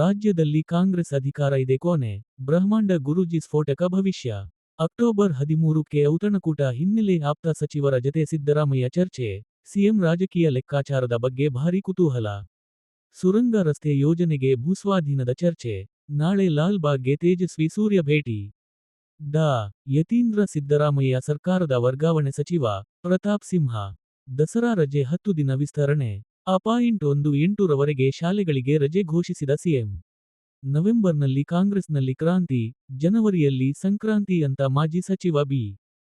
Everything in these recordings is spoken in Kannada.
ರಾಜ್ಯದಲ್ಲಿ ಕಾಂಗ್ರೆಸ್ ಅಧಿಕಾರ ಇದೆ ಕೊನೆ. ಬ್ರಹ್ಮಾಂಡ ಗುರೂಜಿ ಸ್ಫೋಟಕ ಭವಿಷ್ಯ. ಅಕ್ಟೋಬರ್ 13ಕ್ಕೆ ಔತಣಕೂಟ ಹಿನ್ನೆಲೆ ಆಪ್ತ ಸಚಿವರ ಜತೆ ಸಿದ್ದರಾಮಯ್ಯ ಚರ್ಚೆ. ಸಿಎಂ ರಾಜಕೀಯ ಲೆಕ್ಕಾಚಾರದ ಬಗ್ಗೆ ಭಾರೀ ಕುತೂಹಲ. ಸುರಂಗ ರಸ್ತೆ ಯೋಜನೆಗೆ ಭೂಸ್ವಾಧೀನದ ಚರ್ಚೆ. ನಾಳೆ ಲಾಲ್ ಬಾಗ್ಗೆ ತೇಜಸ್ವಿ ಸೂರ್ಯ ಭೇಟಿ. ಡಾ. ಯತೀಂದ್ರ ಸಿದ್ದರಾಮಯ್ಯ ಸರ್ಕಾರದ ವರ್ಗಾವಣೆ ಸಚಿವ ಪ್ರತಾಪ್ ಸಿಂಹ. ದಸರಾ ರಜೆ 10 ದಿನ ವಿಸ್ತರಣೆ. ಅ.18 ರವರೆಗೆ ಶಾಲೆಗಳಿಗೆ ರಜೆ ಘೋಷಿಸಿದ ಸಿಎಂ. ನವೆಂಬರ್ನಲ್ಲಿ ಕಾಂಗ್ರೆಸ್ನಲ್ಲಿ ಕ್ರಾಂತಿ, ಜನವರಿಯಲ್ಲಿ ಸಂಕ್ರಾಂತಿ ಅಂತ ಮಾಜಿ ಸಚಿವ ಬಿ.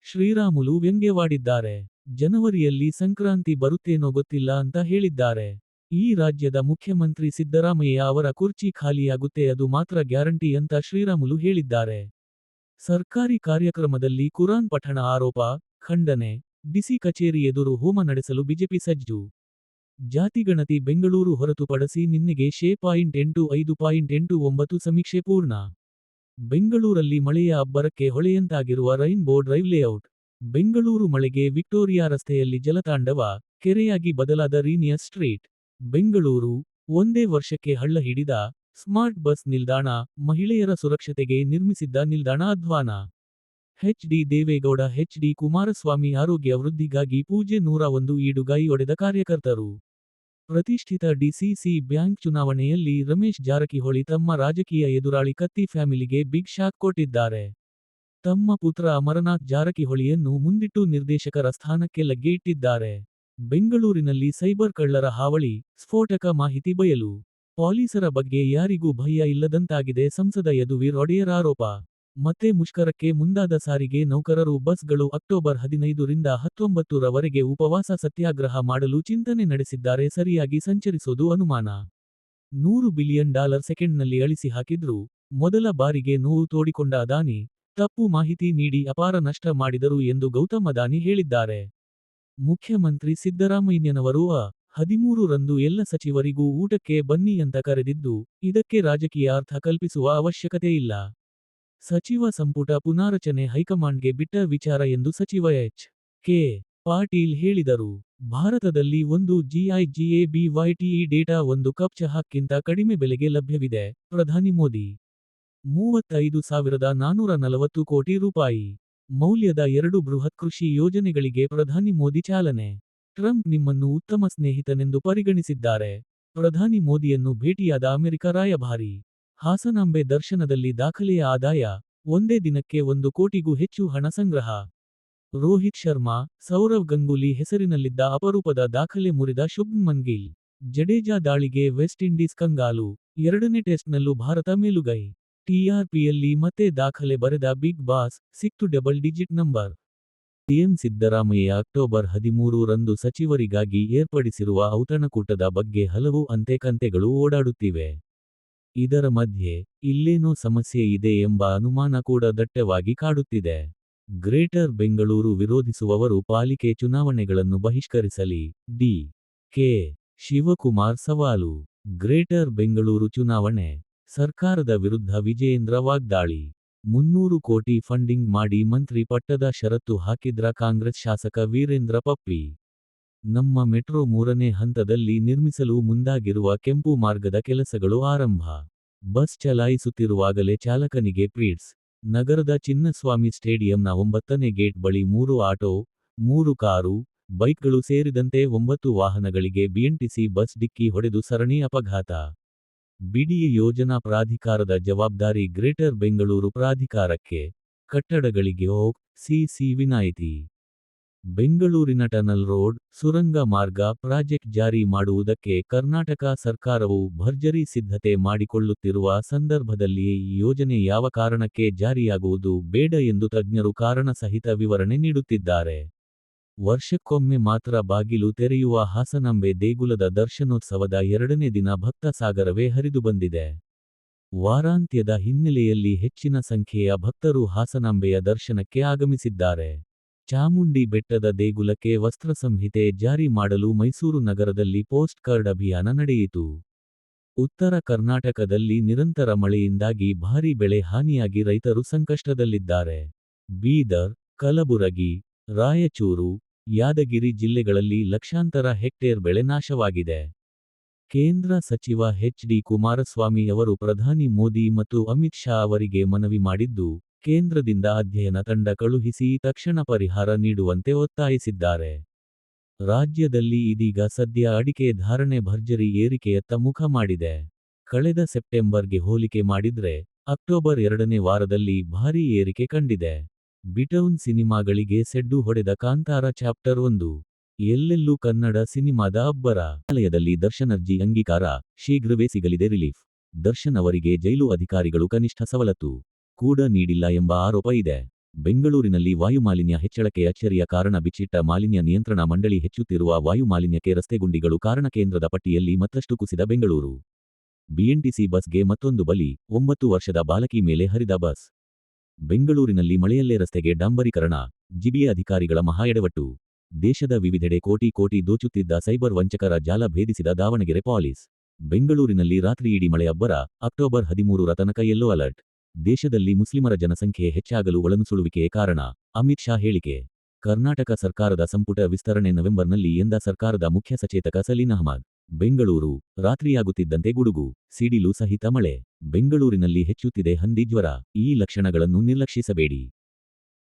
ಶ್ರೀರಾಮುಲು ವ್ಯಂಗ್ಯವಾಡಿದ್ದಾರೆ. ಜನವರಿಯಲ್ಲಿ ಸಂಕ್ರಾಂತಿ ಬರುತ್ತೇನೋ ಗೊತ್ತಿಲ್ಲ ಅಂತ ಹೇಳಿದ್ದಾರೆ. ಈ ರಾಜ್ಯದ ಮುಖ್ಯಮಂತ್ರಿ ಸಿದ್ದರಾಮಯ್ಯ ಅವರ ಕುರ್ಚಿ ಖಾಲಿಯಾಗುತ್ತೆ ಅದು ಮಾತ್ರ ಗ್ಯಾರಂಟಿ ಅಂತ ಶ್ರೀರಾಮುಲು ಹೇಳಿದ್ದಾರೆ. ಸರ್ಕಾರಿ ಕಾರ್ಯಕ್ರಮದಲ್ಲಿ ಕುರಾನ್ ಪಠಣ ಆರೋಪ, ಖಂಡನೆ. ಡಿಸಿ ಕಚೇರಿ ಎದುರು ಹೋಮ ನಡೆಸಲು ಬಿಜೆಪಿ ಸಜ್ಜು. ಜಾತಿಗಣತಿ ಬೆಂಗಳೂರು ಹೊರತುಪಡಿಸಿ ನಿನ್ನೆಗೆ ಶೇ.85.89 ಸಮೀಕ್ಷೆ ಪೂರ್ಣ. ಬೆಂಗಳೂರಲ್ಲಿ ಮಳೆಯ ಅಬ್ಬರಕ್ಕೆ ಹೊಳೆಯಂತಾಗಿರುವ ರೈನ್ಬೋ ಡ್ರೈವ್ ಲೇಔಟ್. ಬೆಂಗಳೂರು ಮಳೆಗೆ ವಿಕ್ಟೋರಿಯಾ ರಸ್ತೆಯಲ್ಲಿ ಜಲತಾಂಡವ, ಕೆರೆಯಾಗಿ ಬದಲಾದ ರೀನಿಯಸ್ ಸ್ಟ್ರೀಟ್. ಬೆಂಗಳೂರು, ಒಂದೇ ವರ್ಷಕ್ಕೆ ಹಳ್ಳ ಹಿಡಿದ ಸ್ಮಾರ್ಟ್ ಬಸ್ ನಿಲ್ದಾಣ, ಮಹಿಳೆಯರ ಸುರಕ್ಷತೆಗೆ ನಿರ್ಮಿಸಿದ್ದ ನಿಲ್ದಾಣ ಅಧ್ವಾನ. ಎಚ್.ಡಿ. ದೇವೇಗೌಡ ಎಚ್.ಡಿ. ಕುಮಾರಸ್ವಾಮಿ ಆರೋಗ್ಯ ವೃದ್ಧಿಗಾಗಿ ಪೂಜೆ 101 ಈಡುಗೈ ಒಡೆದ ಕಾರ್ಯಕರ್ತರು. ಪ್ರತಿಷ್ಠಿತ ಡಿಸಿಸಿ ಬ್ಯಾಂಕ್ ಚುನಾವಣೆಯಲ್ಲಿ ರಮೇಶ್ ಜಾರಕಿಹೊಳಿ ತಮ್ಮ ರಾಜಕೀಯ ಎದುರಾಳಿ ಕತ್ತಿ ಫ್ಯಾಮಿಲಿಗೆ ಬಿಗ್ ಶಾಕ್ ಕೊಟ್ಟಿದ್ದಾರೆ. ತಮ್ಮ ಪುತ್ರ ಅಮರನಾಥ್ ಜಾರಕಿಹೊಳಿಯನ್ನು ಮುಂದಿಟ್ಟು ನಿರ್ದೇಶಕರ ಸ್ಥಾನಕ್ಕೆ ಲಗ್ಗೆ ಇಟ್ಟಿದ್ದಾರೆ. ಬೆಂಗಳೂರಿನಲ್ಲಿ ಸೈಬರ್ ಕಳ್ಳರ ಹಾವಳಿ, ಸ್ಫೋಟಕ ಮಾಹಿತಿ ಬಯಲು. ಪೊಲೀಸರ ಬಗ್ಗೆ ಯಾರಿಗೂ ಭಯ ಇಲ್ಲದಂತಾಗಿದೆ ಸಂಸದ ಯದುವೀರ್ ಒಡೆಯರ್ ಆರೋಪ. ಮತ್ತೆ ಮುಷ್ಕರಕ್ಕೆ ಮುಂದಾದ ಸಾರಿಗೆ ನೌಕರರು ಬಸ್ಗಳು ಅಕ್ಟೋಬರ್ 15ರಿಂದ 19 ರವರೆಗೆ ಉಪವಾಸ ಸತ್ಯಾಗ್ರಹ ಮಾಡಲು ಚಿಂತನೆ ನಡೆಸಿದ್ದಾರೆ ಸರಿಯಾಗಿ ಸಂಚರಿಸೋದು ಅನುಮಾನ. $100 ಬಿಲಿಯನ್ ಸೆಕೆಂಡ್ನಲ್ಲಿ ಅಳಿಸಿ ಹಾಕಿದ್ರು. ಮೊದಲ ಬಾರಿಗೆ ನೋವು ತೋಡಿಕೊಂಡ ಅದಾನಿ, ತಪ್ಪು ಮಾಹಿತಿ ನೀಡಿ ಅಪಾರ ನಷ್ಟ ಮಾಡಿದರು ಎಂದು ಗೌತಮ್ ಅದಾನಿ ಹೇಳಿದ್ದಾರೆ. ಮುಖ್ಯಮಂತ್ರಿ ಸಿದ್ದರಾಮಯ್ಯನವರು ಅ.13ರಂದು ಎಲ್ಲ ಸಚಿವರಿಗೂ ಊಟಕ್ಕೆ ಬನ್ನಿ ಅಂತ ಕರೆದಿದ್ದು, ಇದಕ್ಕೆ ರಾಜಕೀಯ ಅರ್ಥ ಕಲ್ಪಿಸುವ ಅವಶ್ಯಕತೆ ಇಲ್ಲ. ಸಚಿವ ಸಂಪುಟ ಪುನಾರಚನೆ ಹೈಕಮಾಂಡ್ಗೆ ಬಿಟ್ಟ ವಿಚಾರ ಎಂದು ಸಚಿವ ಎಚ್. ಕೆ. ಪಾಟೀಲ್ ಹೇಳಿದರು. ಭಾರತದಲ್ಲಿ ಒಂದು GIGABYTE ಡೇಟಾ 1 ಕಪ್ ಚಹಾಕ್ಕಿಂತ ಕಡಿಮೆ ಬೆಲೆಗೆ ಲಭ್ಯವಿದೆ, ಪ್ರಧಾನಿ ಮೋದಿ. 35,440 ಕೋಟಿ ರೂಪಾಯಿ ಮೌಲ್ಯದ 2 ಬೃಹತ್ ಕೃಷಿ ಯೋಜನೆಗಳಿಗೆ ಪ್ರಧಾನಿ ಮೋದಿ ಚಾಲನೆ. ಟ್ರಂಪ್ ನಿಮ್ಮನ್ನು ಉತ್ತಮ ಸ್ನೇಹಿತನೆಂದು ಪರಿಗಣಿಸಿದ್ದಾರೆ. ಪ್ರಧಾನಿ ಮೋದಿಯನ್ನು ಭೇಟಿಯಾದ ಅಮೆರಿಕ ರಾಯಭಾರಿ. ಹಾಸನಾಂಬೆ ದರ್ಶನದಲ್ಲಿ ದಾಖಲೆಯ ಆದಾಯ, ಒಂದೇ ದಿನಕ್ಕೆ 1 ಕೋಟಿಗೂ ಹೆಚ್ಚು ಹಣ ಸಂಗ್ರಹ. ರೋಹಿತ್ ಶರ್ಮಾ, ಸೌರವ್ ಗಂಗೂಲಿ ಹೆಸರಿನಲ್ಲಿದ್ದ ಅಪರೂಪದ ದಾಖಲೆ ಮುರಿದ ಶುಭ್ಮನ್ ಗಿಲ್. ಜಡೇಜಾ ದಾಳಿಗೆ ವೆಸ್ಟ್ ಇಂಡೀಸ್ ಕಂಗಾಲು, 2ನೇ ಟೆಸ್ಟ್ನಲ್ಲೂ ಭಾರತ ಮೇಲುಗೈ. ಟಿಆರ್ಪಿಯಲ್ಲಿ ಮತ್ತೆ ದಾಖಲೆ ಬರೆದ ಬಿಗ್ ಬಾಸ್, ಸಿಕ್ತು double digit number. CM Siddaramaiah October 13ರಂದು ಸಚಿವರಿಗಾಗಿ ಏರ್ಪಡಿಸಿರುವ ಔತಣಕೂಟದ ಬಗ್ಗೆ ಹಲವು ಅಂತೆ-ಕಂತೆಗಳು ಓಡಾಡುತ್ತಿವೆ. ಇದರ ಮಧ್ಯೆ, ಇಲ್ಲೇನೋ ಸಮಸ್ಯೆ ಇದೆ ಎಂಬ ಅನುಮಾನ ಕೂಡ ದಟ್ಟವಾಗಿ ಕಾಡುತ್ತಿದೆ. ಗ್ರೇಟರ್ ಬೆಂಗಳೂರು ವಿರೋಧಿಸುವವರು ಪಾಲಿಕೆ ಚುನಾವಣೆಗಳನ್ನು ಬಹಿಷ್ಕರಿಸಲಿ, ಡಿ. ಕೆ. ಶಿವಕುಮಾರ್ ಸವಾಲು. ಗ್ರೇಟರ್ ಬೆಂಗಳೂರು ಚುನಾವಣೆ, ಸರ್ಕಾರದ ವಿರುದ್ಧ ವಿಜಯೇಂದ್ರ ವಾಗ್ದಾಳಿ. 300 ಕೋಟಿ ಫಂಡಿಂಗ್ ಮಾಡಿ ಮಂತ್ರಿ ಪಟ್ಟದ ಷರತ್ತು ಹಾಕಿದ್ರ ಕಾಂಗ್ರೆಸ್ ಶಾಸಕ ವೀರೇಂದ್ರ ಪಪ್ಪಿ. ನಮ್ಮ ಮೆಟ್ರೋ 3ನೇ ಹಂತದಲ್ಲಿ ನಿರ್ಮಿಸಲು ಮುಂದಾಗಿರುವ ಕೆಂಪು ಮಾರ್ಗದ ಕೆಲಸಗಳು ಆರಂಭ. ಬಸ್ ಚಲಾಯಿಸುತ್ತಿರುವಾಗಲೇ ಚಾಲಕನಿಗೆ ಪೀಡ್ಸ್. ನಗರದ ಚಿನ್ನಸ್ವಾಮಿ ಸ್ಟೇಡಿಯಂನ 9ನೇ ಗೇಟ್ ಬಳಿ 3 ಆಟೋ, 3 ಕಾರು, ಬೈಕ್ಗಳು ಸೇರಿದಂತೆ 9 ವಾಹನಗಳಿಗೆ ಬಿಎಂಟಿಸಿ ಬಸ್ ಡಿಕ್ಕಿ ಹೊಡೆದು ಸರಣಿ ಅಪಘಾತ. ಬಿಡಿಎ ಯೋಜನಾ ಪ್ರಾಧಿಕಾರದ ಜವಾಬ್ದಾರಿ ಗ್ರೇಟರ್ ಬೆಂಗಳೂರು ಪ್ರಾಧಿಕಾರಕ್ಕೆ. ಕಟ್ಟಡಗಳಿಗೆ ಒ.ಸಿ.ಸಿ ವಿನಾಯಿತಿ. ಬೆಂಗಳೂರಿನ ಟನಲ್ ರೋಡ್, ಸುರಂಗ ಮಾರ್ಗ ಪ್ರಾಜೆಕ್ಟ್ ಜಾರಿ ಮಾಡುವುದಕ್ಕೆ ಕರ್ನಾಟಕ ಸರ್ಕಾರವು ಭರ್ಜರಿ ಸಿದ್ಧತೆ ಮಾಡಿಕೊಳ್ಳುತ್ತಿರುವ ಸಂದರ್ಭದಲ್ಲಿಯೇ ಈ ಯೋಜನೆ ಯಾವ ಕಾರಣಕ್ಕೆ ಜಾರಿಯಾಗುವುದು ಬೇಡ ಎಂದು ತಜ್ಞರು ಕಾರಣ ಸಹಿತ ವಿವರಣೆ ನೀಡುತ್ತಿದ್ದಾರೆ. ವರ್ಷಕ್ಕೊಮ್ಮೆ ಮಾತ್ರ ಬಾಗಿಲು ತೆರೆಯುವ ಹಾಸನಾಂಬೆ ದೇಗುಲದ ದರ್ಶನೋತ್ಸವದ 2ನೇ ದಿನ ಭಕ್ತ ಸಾಗರವೇ ಹರಿದುಬಂದಿದೆ. ವಾರಾಂತ್ಯದ ಹಿನ್ನೆಲೆಯಲ್ಲಿ ಹೆಚ್ಚಿನ ಸಂಖ್ಯೆಯ ಭಕ್ತರು ಹಾಸನಾಂಬೆಯ ದರ್ಶನಕ್ಕೆ ಆಗಮಿಸಿದ್ದಾರೆ. ಚಾಮುಂಡಿ ಬೆಟ್ಟದ ದೇಗುಲಕ್ಕೆ ವಸ್ತ್ರ ಸಂಹಿತೆ ಜಾರಿ ಮಾಡಲು ಮೈಸೂರು ನಗರದಲ್ಲಿ ಪೋಸ್ಟ್ ಕಾರ್ಡ್ ಅಭಿಯಾನ ನಡೆಯಿತು. ಉತ್ತರ ಕರ್ನಾಟಕದಲ್ಲಿ ನಿರಂತರ ಮಳೆಯಿಂದಾಗಿ ಭಾರೀ ಬೆಳೆ ಹಾನಿಯಾಗಿ ರೈತರು ಸಂಕಷ್ಟದಲ್ಲಿದ್ದಾರೆ. ಬೀದರ್, ಕಲಬುರಗಿ, ರಾಯಚೂರು, ಯಾದಗಿರಿ ಜಿಲ್ಲೆಗಳಲ್ಲಿ ಲಕ್ಷಾಂತರ ಹೆಕ್ಟೇರ್ ಬೆಳೆ ನಾಶವಾಗಿದೆ. ಕೇಂದ್ರ ಸಚಿವ ಎಚ್.ಡಿ. ಕುಮಾರಸ್ವಾಮಿ ಅವರು ಪ್ರಧಾನಿ ಮೋದಿ ಮತ್ತು ಅಮಿತ್ ಶಾ ಅವರಿಗೆ ಮನವಿ ಮಾಡಿದ್ದು, ಕೇಂದ್ರದಿಂದ ಅಧ್ಯಯನ ತಂಡ ಕಳುಹಿಸಿ ತಕ್ಷಣ ಪರಿಹಾರ ನೀಡುವಂತೆ ಒತ್ತಾಯಿಸಿದ್ದಾರೆ. ರಾಜ್ಯದಲ್ಲಿ ಇದೀಗ ಸದ್ಯ ಅಡಿಕೆ ಧಾರಣೆ ಭರ್ಜರಿ ಏರಿಕೆಯತ್ತ ಮುಖ ಮಾಡಿದೆ. ಕಳೆದ ಸೆಪ್ಟೆಂಬರ್ಗೆ ಹೋಲಿಕೆ ಮಾಡಿದ್ರೆ, ಅಕ್ಟೋಬರ್ 2ನೇ ವಾರದಲ್ಲಿ ಭಾರೀ ಏರಿಕೆ ಕಂಡಿದೆ. ಬಿಟೌನ್ ಸಿನಿಮಾಗಳಿಗೆ ಸೆಡ್ಡು ಹೊಡೆದ ಕಾಂತಾರ ಚಾಪ್ಟರ್ 1. ಎಲ್ಲೆಲ್ಲೂ ಕನ್ನಡ ಸಿನಿಮಾದ ಅಬ್ಬರ. ನ್ಯಾಯಾಲಯದಲ್ಲಿ ದರ್ಶನ್ ಅರ್ಜಿ ಅಂಗೀಕಾರ, ಶೀಘ್ರವೇ ಸಿಗಲಿದೆ ರಿಲೀಫ್. ದರ್ಶನ್ ಅವರಿಗೆ ಜೈಲು ಅಧಿಕಾರಿಗಳು ಕನಿಷ್ಠ ಸವಲತ್ತು ಕೂಡ ನೀಡಿಲ್ಲ ಎಂಬ ಆರೋಪ ಇದೆ. ಬೆಂಗಳೂರಿನಲ್ಲಿ ವಾಯುಮಾಲಿನ್ಯ ಹೆಚ್ಚಳಕ್ಕೆ ಅಚ್ಚರಿಯ ಕಾರಣ ಬಿಚ್ಚಿಟ್ಟ ಮಾಲಿನ್ಯ ನಿಯಂತ್ರಣ ಮಂಡಳಿ ಹೆಚ್ಚುತ್ತಿರುವ ವಾಯುಮಾಲಿನ್ಯಕ್ಕೆ ರಸ್ತೆಗುಂಡಿಗಳು ಕಾರಣ ಕೇಂದ್ರದ ಪಟ್ಟಿಯಲ್ಲಿ ಮತ್ತಷ್ಟು ಕುಸಿದ ಬೆಂಗಳೂರು. ಬಿಎಂಟಿಸಿ ಬಸ್ಗೆ ಮತ್ತೊಂದು ಬಲಿ, 9 ವರ್ಷದ ಬಾಲಕಿ ಮೇಲೆ ಹರಿದ ಬಸ್. ಬೆಂಗಳೂರಿನಲ್ಲಿ ಮಳೆಯಲ್ಲೇ ರಸ್ತೆಗೆ ಡಾಂಬರೀಕರಣ, ಜಿಬಿಎ ಅಧಿಕಾರಿಗಳ ಮಹಾ ಎಡವಟ್ಟು. ದೇಶದ ವಿವಿಧೆಡೆ ಕೋಟಿ ದೋಚುತ್ತಿದ್ದ ಸೈಬರ್ ವಂಚಕರ ಜಾಲ ಭೇದಿಸಿದ ದಾವಣಗೆರೆ ಪೊಲೀಸ್. ಬೆಂಗಳೂರಿನಲ್ಲಿ ರಾತ್ರಿಯಿಡೀ ಮಳೆ ಅಬ್ಬರ, ಅಕ್ಟೋಬರ್ 13ರ ತನಕ ಯೆಲ್ಲೋ ಅಲರ್ಟ್. ದೇಶದಲ್ಲಿ ಮುಸ್ಲಿಮರ ಜನಸಂಖ್ಯೆ ಹೆಚ್ಚಾಗಲು ಒಳನುಸುಳುವಿಕೆಯೇ ಕಾರಣ, ಅಮಿತ್ ಶಾ ಹೇಳಿಕೆ. ಕರ್ನಾಟಕ ಸರ್ಕಾರದ ಸಂಪುಟ ವಿಸ್ತರಣೆ ನವೆಂಬರ್ನಲ್ಲಿ ಎಂದ ಸರ್ಕಾರದ ಮುಖ್ಯ ಸಚೇತಕ ಸಲೀನ್ ಅಹ್ಮದ್. ಬೆಂಗಳೂರು, ರಾತ್ರಿಯಾಗುತ್ತಿದ್ದಂತೆ ಗುಡುಗು, ಸಿಡಿಲು ಸಹಿತ ಮಳೆ. ಬೆಂಗಳೂರಿನಲ್ಲಿ ಹೆಚ್ಚುತ್ತಿದೆ ಹಂದಿ ಜ್ವರ. ಈ ಲಕ್ಷಣಗಳನ್ನು ನಿರ್ಲಕ್ಷಿಸಬೇಡಿ.